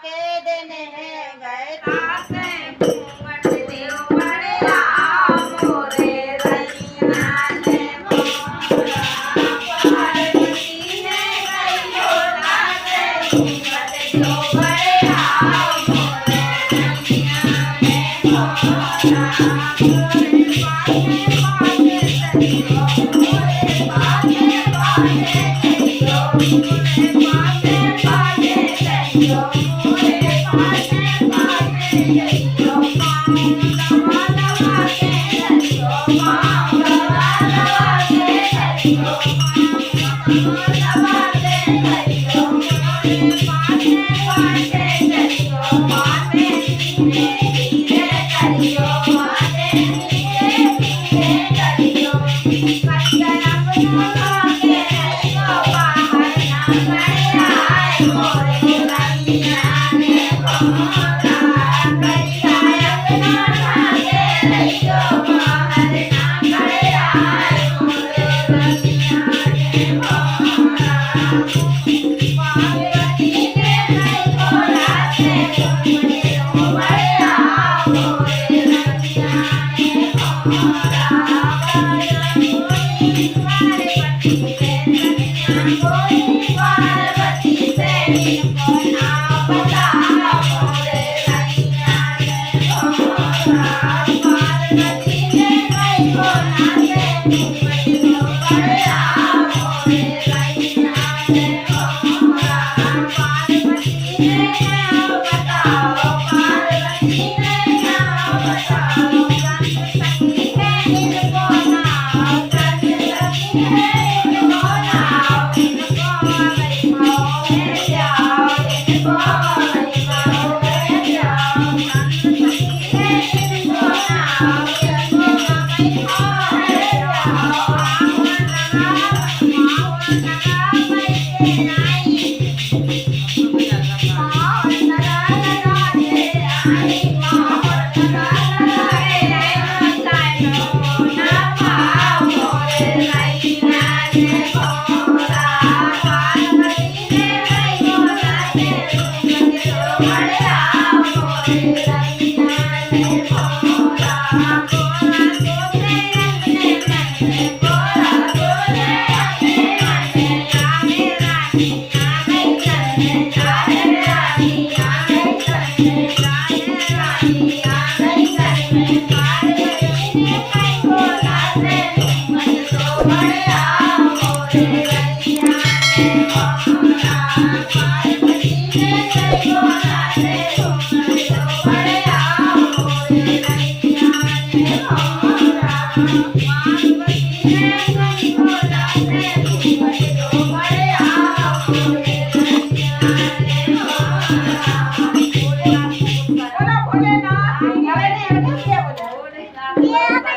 के दिन है गए तासे घूंघट देव बड़या मोरे रैया ने मोरा पार्वती ने कहियो तासे घूंघट देव बड़या मोरे रैया ने मोरा मोरे पासे पासे चलियो मोरे पासे पासे चलियो मोरे पासे पासे चलियो मोरे पासे पासे चलियो पाँव दबा दबा के चलियो पाँव दबा दबा के चलियो पाँव दबा के चलियो मोरे पासे पासे चलियो पासे धीरे धीरे चलियो पासे धीरे धीरे चलियो कच्चा अपना के चलियो बाहर ना गया मोरे रैया ने मोरा कच्चा अपना के चलियो बाहर ना गया मोरे रैया ने मोरा पार्वती ने कहियो तासे घूंघट देव बड़या मोरे रैया ने मोरा पार्वती से कन्या कोई पार्वती से इनको नाम बताओ मोरे रैया ने मोरा पार्वती ने कहियो तासे घूंघट देव बड़या मोरे रैया ने मोरा पार्वती ने नाम बताओ पार्वती ने नाम बताओ कंस सखी है इनको नाम कंस सखी है इनको नाम इनको हमारी माओ में जाओ इनको हमारी माओ में जाओ कंस सखी है इनको नाम इनको हमारी माओ में जाओ आवन लगा पैसे नहीं मोहन लगा लगा के आई मोहन लगा लगा के तानो ना पाओ मोरे रैया ने मोरा पार्वती ने कहियो तासे घूंघट देव बड़या मोरे रैया ने मोरा गोरा गोरे अंगने अंगने गोरा गोरे अंगने अंगने आगे रानी आगे चलने आगे रानी आगे चलने आगे रानी आगे चलने पार्वती ने कहियो तासे घूंघट देव बड़या मोरे रैया ने मोरा पार्वती ने कहियो तासे घूंघट देव बड़या मोरे रैया ने मोरा